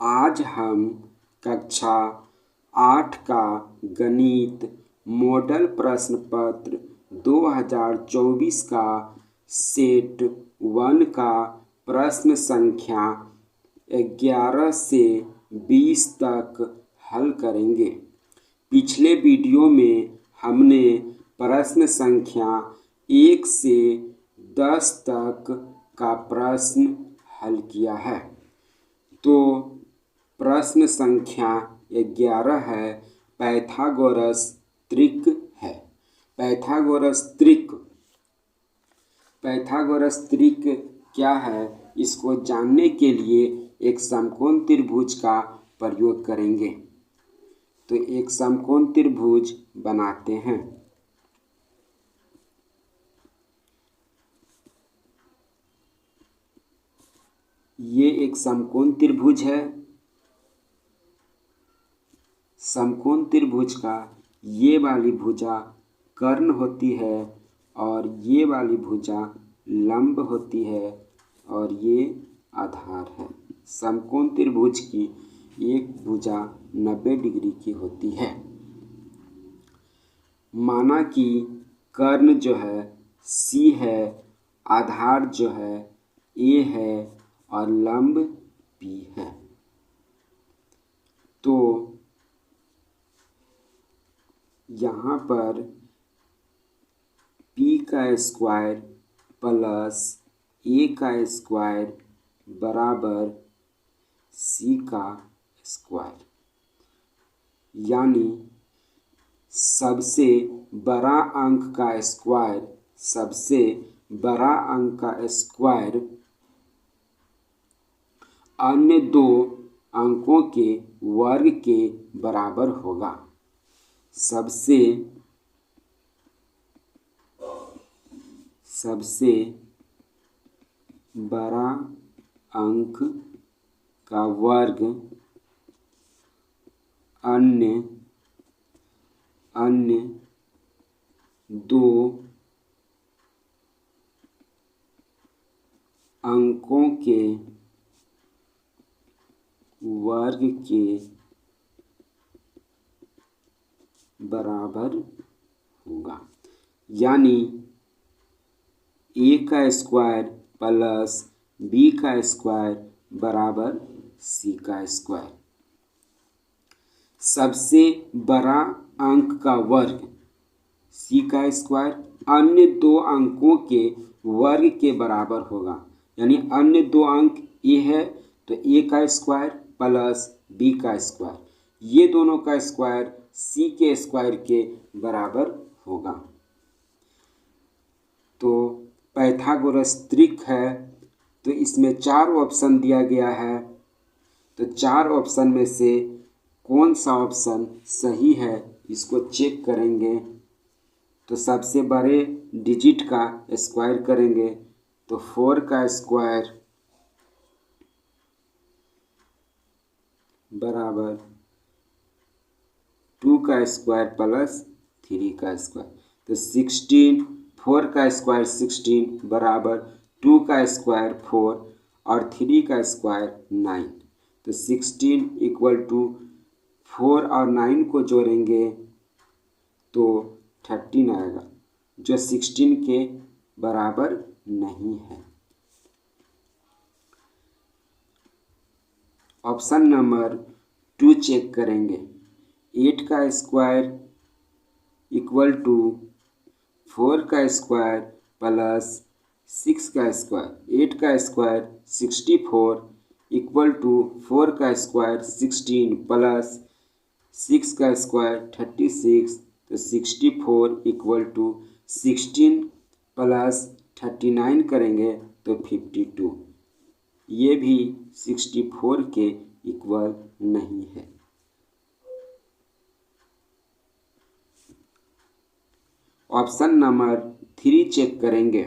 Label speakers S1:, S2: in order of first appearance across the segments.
S1: आज हम कक्षा 8 का गणित मॉडल प्रश्न पत्र 2024 का सेट 1 का प्रश्न संख्या 11 से 20 तक हल करेंगे। पिछले वीडियो में हमने प्रश्न संख्या 1 से 10 तक का प्रश्न हल किया है। तो प्रश्न संख्या 11 है, पाइथागोरस त्रिक है। पाइथागोरस त्रिक क्या है, इसको जानने के लिए एक समकोण त्रिभुज का प्रयोग करेंगे। तो एक समकोण त्रिभुज बनाते हैं। ये एक समकोण त्रिभुज है। समकोण त्रिभुज का ये वाली भुजा कर्ण होती है और ये वाली भुजा लंब होती है और ये आधार है। समकोण त्रिभुज की एक भुजा 90 डिग्री की होती है। माना कि कर्ण जो है C है, आधार जो है A है और लंब P है। तो यहाँ पर P का स्क्वायर प्लस A का स्क्वायर बराबर C का स्क्वायर, यानी सबसे बड़ा अंक का स्क्वायर अन्य दो अंकों के वर्ग के बराबर होगा। सबसे बड़ा अंक का वर्ग अन्य दो अंकों के वर्ग के बराबर होगा, यानी A का स्क्वायर प्लस B का स्क्वायर बराबर C का स्क्वायर। सबसे बड़ा अंक का वर्ग C का स्क्वायर अन्य दो अंकों के वर्ग के बराबर होगा, यानी अन्य दो अंक A है तो A का स्क्वायर प्लस B का स्क्वायर, ये दोनों का स्क्वायर C के स्क्वायर के बराबर होगा। तो पाइथागोरस त्रिक है, तो इसमें 4 ऑप्शन दिया गया है। तो 4 ऑप्शन में से कौन सा ऑप्शन सही है, इसको चेक करेंगे। तो सबसे बड़े डिजिट का स्क्वायर करेंगे, तो 4 का स्क्वायर बराबर 2 का स्क्वायर प्लस 3 का स्क्वायर, तो 16, 4 का स्क्वायर 16 बराबर 2 का स्क्वायर 4 और 3 का स्क्वायर 9। तो 16 इक्वल टू 4 और 9 को जोड़ेंगे तो 13 आएगा, जो 16 के बराबर नहीं है। ऑप्शन नंबर 2 चेक करेंगे। 8 का स्क्वायर इक्वल टू 4 का स्क्वायर प्लस 6 का स्क्वायर। 8 का स्क्वायर 64 इक्वल टू 4 का स्क्वायर 16 प्लस 6 का स्क्वायर 36, तो 64 इक्वल टू 16 प्लस 39 करेंगे तो 52, ये भी 64 के इक्वल नहीं है। ऑप्शन नंबर 3 चेक करेंगे।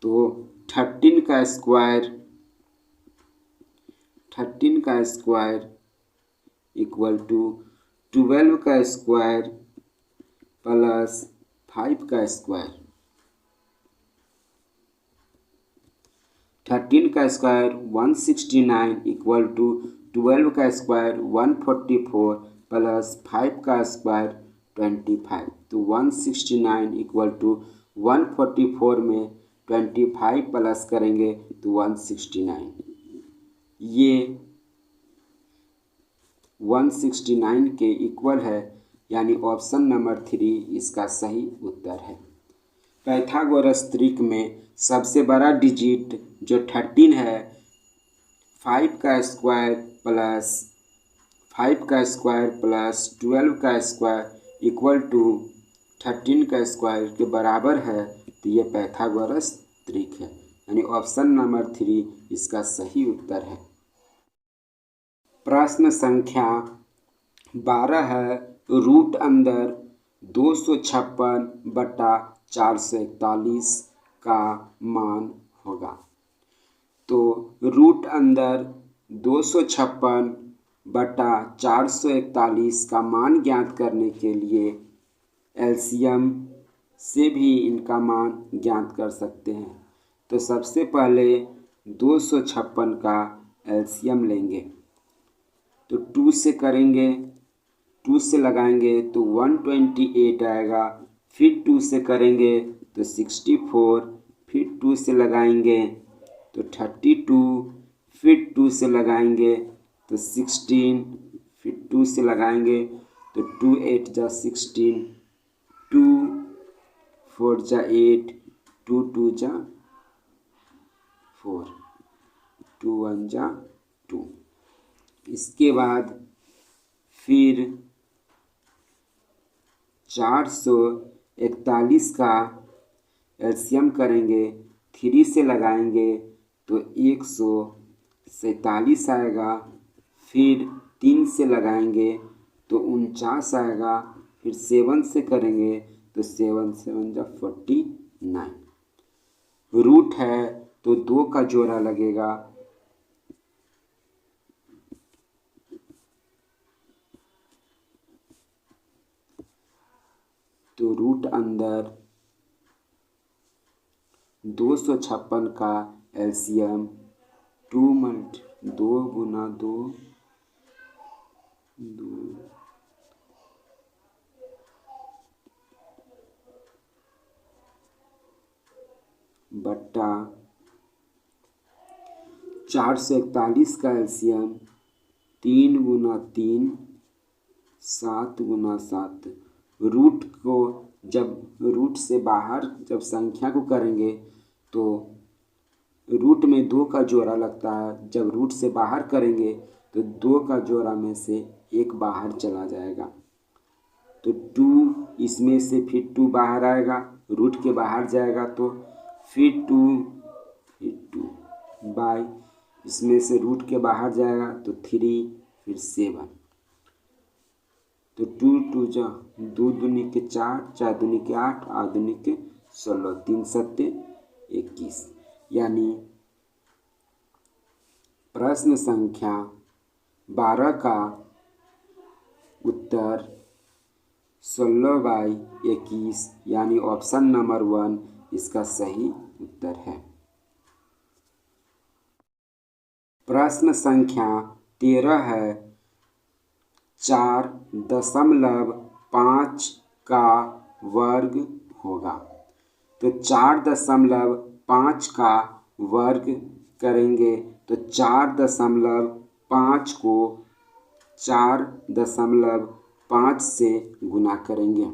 S1: तो 13 का स्क्वायर इक्वल टू 12 का स्क्वायर प्लस 5 का स्क्वायर। 13 का स्क्वायर 169 इक्वल टू 12 का स्क्वायर 144 प्लस 5 का स्क्वायर 25। तो 169 इक्वल टू 144 में 25 प्लस करेंगे तो 169। ये 169 के इक्वल है, यानी ऑप्शन नंबर 3 इसका सही उत्तर है। पाइथागोरस त्रिक में सबसे बड़ा डिजिट जो 13 है, 5 का स्क्वायर प्लस 12 का स्क्वायर इक्वल टू 13 का स्क्वायर के बराबर है। तो ये पाइथागोरस त्रिक है, यानी ऑप्शन नंबर 3 इसका सही उत्तर है। प्रश्न संख्या 12 है, रूट अंदर 256/441 का मान होगा। तो रूट अंदर 256/441 का मान ज्ञात करने के लिए एलसीएम से भी इनका मान ज्ञात कर सकते हैं। तो सबसे पहले 256 का एलसीएम लेंगे, तो 2 से करेंगे, 2 से लगाएंगे तो 128 आएगा। फिर 2 से करेंगे तो 64, फिर 2 से लगाएंगे तो 32, फिर 2 से लगाएंगे तो 16, फिर 2 से लगाएंगे तो 2 8 जा 16, 2 4 जा 8, 2 2 जा 4, 2 1 जा 2। इसके बाद फिर 441 का एलसीएम करेंगे, 3 से लगाएंगे तो 147 आएगा। फिर 3 से लगाएंगे तो 49 आएगा। फिर 7 से करेंगे तो 7 7 जा 49। रूट है तो 2 का जोड़ा लगेगा, तो रूट अंदर 256 का एलसीएम 2 गुना 2 बट्टा 441 का एलसीएम 3 गुना 3 7 गुना 7। रूट को जब रूट से बाहर जब संख्या को करेंगे तो रूट में 2 का जोड़ा लगता है। जब रूट से बाहर करेंगे तो 2 का जोड़ा में से 1 बाहर चला जाएगा, तो 2 इसमें से फिर 2 बाहर आएगा, रूट के बाहर जाएगा तो फिर 2 बाई इसमें से रूट के बाहर जाएगा तो 3 फिर 7, तो 2 2 जा 2 दूनी के 4, 4 दूनी के 8, 8 दूनी के 16, 3 7 21। यानी प्रश्न संख्या 12 का उत्तर 16/21 यानी ऑप्शन नंबर 1 इसका सही उत्तर है। प्रश्न संख्या 13 है, 4.5 का वर्ग होगा। तो 4.5 का वर्ग करेंगे तो 4.5 को 4.5 से गुना करेंगे।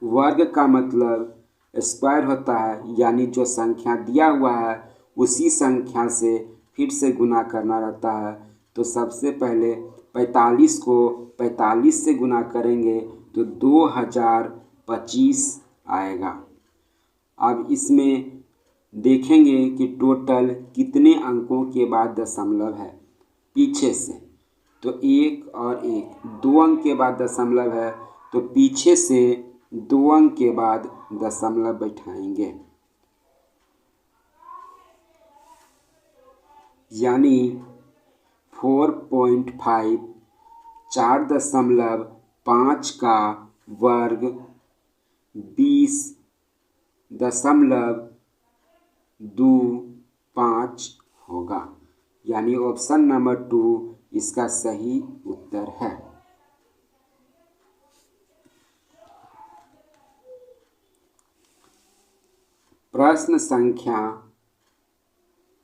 S1: वर्ग का मतलब स्क्वायर होता है, यानी जो संख्या दिया हुआ है उसी संख्या से फिर से गुना करना रहता है। तो सबसे पहले 45 को 45 से गुना करेंगे तो 2025 आएगा। अब इसमें देखेंगे कि टोटल कितने अंकों के बाद दशमलव है पीछे से, तो 1 और 1 2 अंक के बाद दशमलव है, तो पीछे से 2 अंक के बाद दशमलव बैठाएंगे, यानी 4.5 4.5 का वर्ग 20.5 2 5 होगा, यानी ऑप्शन नंबर 2 इसका सही उत्तर है। प्रश्न संख्या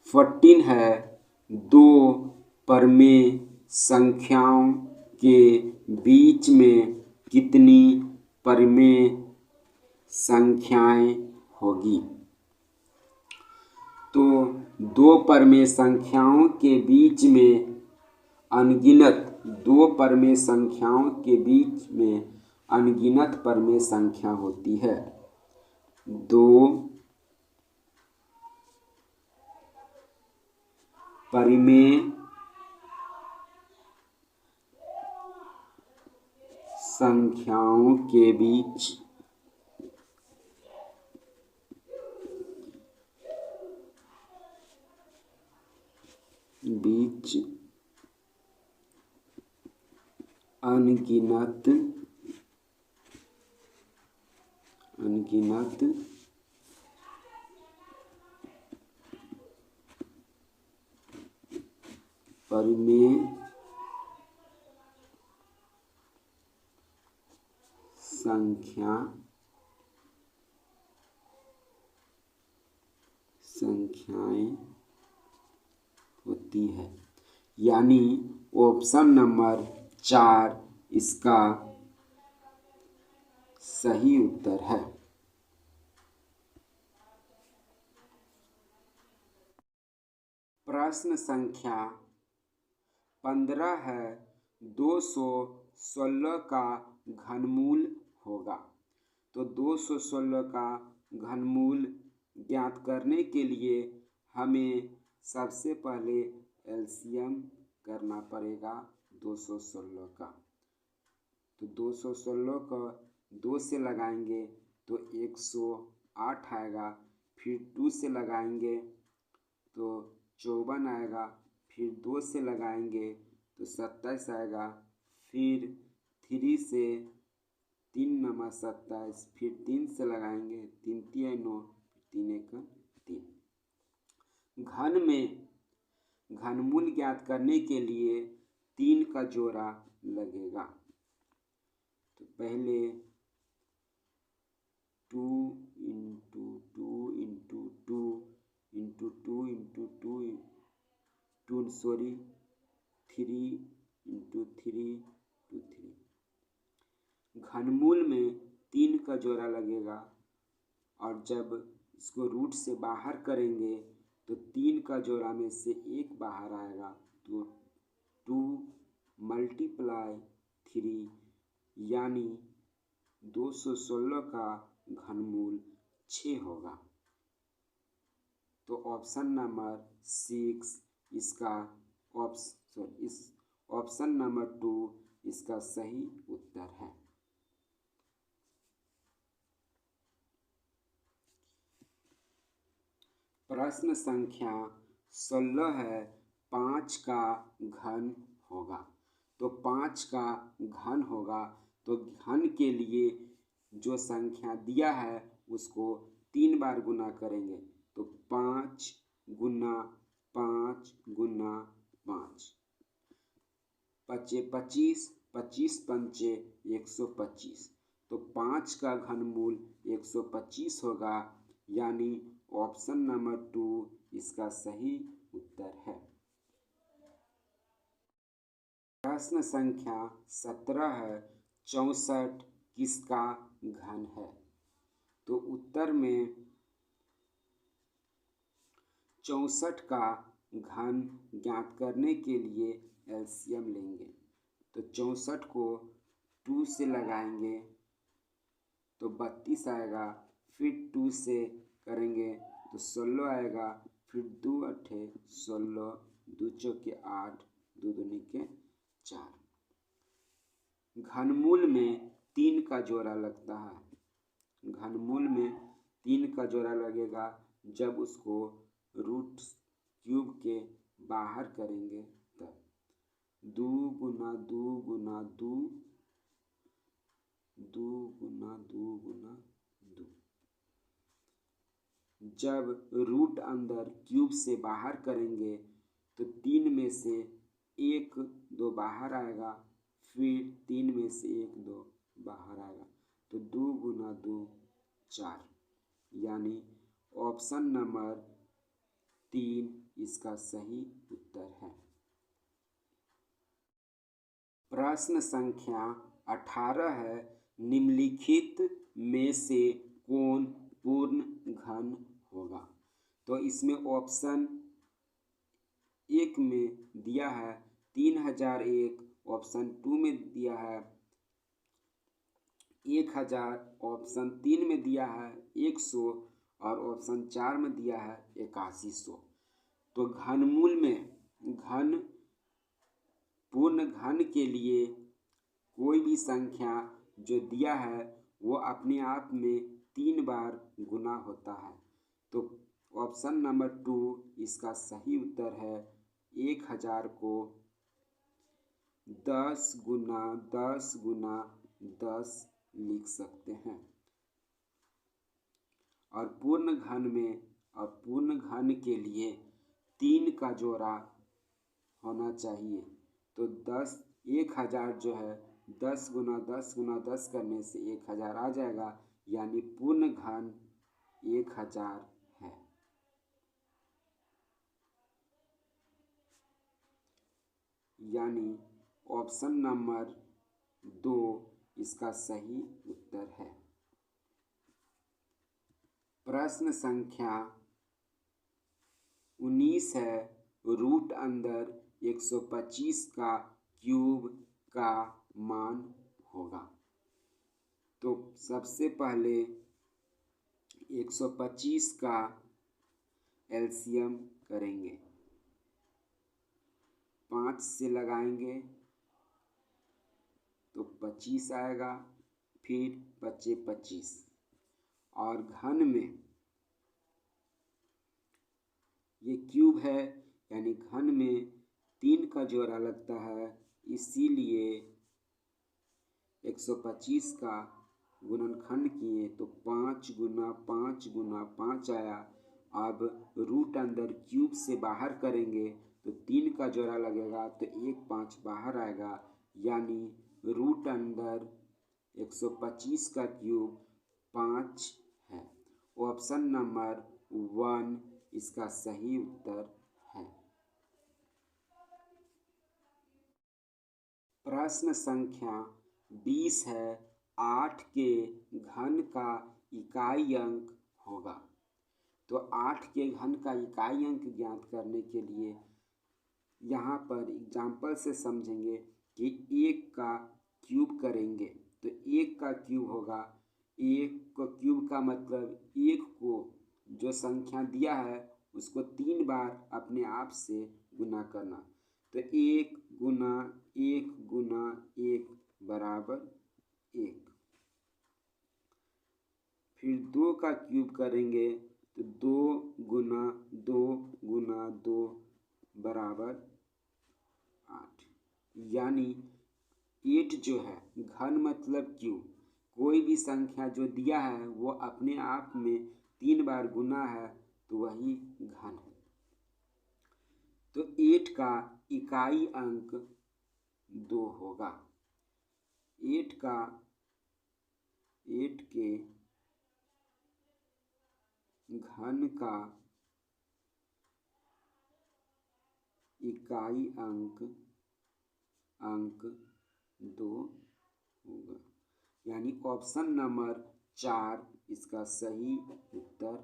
S1: 14 है, दो परमेय संख्याओं के बीच में कितनी परमेय संख्याएं होगी? तो दो परमेय संख्याओं के बीच में अनगिनत दो परमेय संख्याओं के बीच में अनगिनत परमेय संख्या होती है। दो परिमेय संख्याओं के बीच अनगिनत परिमेय संख्याएं होती है, यानी ऑप्शन नंबर 4 इसका सही उत्तर है। प्रश्न संख्या 15 है, 216 का घनमूल होगा। तो 216 का घनमूल ज्ञात करने के लिए हमें सबसे पहले एलसीएम करना पड़ेगा 216 का। तो 216 का 2 से लगाएंगे तो 108 आएगा, फिर 2 से लगाएंगे तो 54 आएगा, फिर 2 से लगाएंगे तो 27 आएगा, फिर 3 से 3 नंबर 27, फिर 3 से लगाएंगे 3 3 9, 3 1 3। घन में घनमूल ज्ञात करने के लिए 3 का जोड़ा लगेगा। तो पहले 2 into 2 into 2 into 2 into 2 2 sorry 3 into 3 to 3। घनमूल में 3 का जोड़ा लगेगा और जब इसको रूट से बाहर करेंगे तो 3 का जोड़ा में से 1 बाहर आएगा, तो 2 मल्टीप्लाई 3, यानी 216 का घनमूल 6 होगा। तो ऑप्शन नंबर 6 इसका ऑप्शन नंबर 2 इसका सही उत्तर है। प्रश्न संख्या 16 है, 5 का घन होगा। तो 5 का घन होगा, तो घन के लिए जो संख्या दिया है उसको 3 बार गुना करेंगे। तो 5 गुना 5 गुना 5, 25 25 पंचे 125। तो 5 का घनमूल 125 होगा, यानी ऑप्शन नंबर 2 इसका सही उत्तर है। प्रश्न संख्या 17 है, 64 किसका घन है? तो उत्तर में 64 का घन ज्ञात करने के लिए एलसीएम लेंगे। तो 64 को 2 से लगाएंगे तो 32 आएगा, फिर 2 से करेंगे तो 16 आएगा, फिर 2 अठे 16, 2 चौके 8, 2 दूनी के 4। घनमूल में 3 का जोड़ा लगता है। घनमूल में 3 का जोड़ा लगेगा जब उसको रूट क्यूब के बाहर करेंगे तब। 2 गुना 2 गुना 2, 2 गुना 2 गुना 2, जब रूट अंदर क्यूब से बाहर करेंगे तो 3 में से 1 2 बाहर आएगा, फिर 3 में से 1 2 बाहर आएगा, तो 2 गुना 2 4, यानी ऑप्शन नंबर 3 इसका सही उत्तर है। प्रश्न संख्या 18 है, निम्नलिखित में से कौन पूर्ण घन होगा। तो इसमें ऑप्शन 1 में दिया है 3001, ऑप्शन 2 में दिया है 1000, ऑप्शन 3 में दिया है 100 और ऑप्शन 4 में दिया है 8100। तो घनमूल में घन पूर्ण घन के लिए कोई भी संख्या जो दिया है वो अपने आप में 3 बार गुना होता है। तो ऑप्शन नंबर 2 इसका सही उत्तर है। 1000 को 10 गुना 10 गुना 10 लिख सकते हैं। और पूर्ण घन के लिए 3 का जोड़ा होना चाहिए। तो 1000 जो है 10 गुना 10 गुना 10 करने से 1000 आ जाएगा, यानी पूर्ण घन 1000 है। यानी ऑप्शन नंबर 2 इसका सही उत्तर है। प्रश्न संख्या 19 है, रूट अंदर 125 का क्यूब का मान होगा। तो सबसे पहले 125 का एलसीएम करेंगे, 5 से लगाएंगे तो 25 आएगा, फिर बचे 25। और घन में ये क्यूब है, यानी घन में 3 का जोड़ा लगता है, इसीलिए 125 का गुणनखंड किए तो 5 गुना 5 गुना 5 आया। अब रूट अंदर क्यूब से बाहर करेंगे तो 3 का जोड़ा लगेगा तो 1 5 बाहर आएगा, यानी रूट अंदर 125 का क्यूब 5 है। ऑप्शन नंबर 1 इसका सही उत्तर है। प्रश्न संख्या 20 है, 8 के घन का इकाई अंक होगा। तो 8 के घन का इकाई अंक ज्ञात करने के लिए यहाँ पर एग्जाम्पल से समझेंगे कि 1 का क्यूब करेंगे तो 1 का क्यूब होगा, 1 का क्यूब का मतलब 1 को जो संख्या दिया है उसको 3 बार अपने आप से गुना करना। तो 1 गुना 1 गुना 1 बराबर 1। फिर 2 का क्यूब करेंगे तो 2 गुना 2 गुना 2 बराबर 8। यानी 8 जो है घन मतलब क्यूब, कोई भी संख्या जो दिया है वो अपने आप में 3 बार गुना है तो वही घन है। तो 8 का इकाई अंक 2 होगा। 8 के घन का इकाई अंक 2 होगा, यानी ऑप्शन नंबर 4 इसका सही उत्तर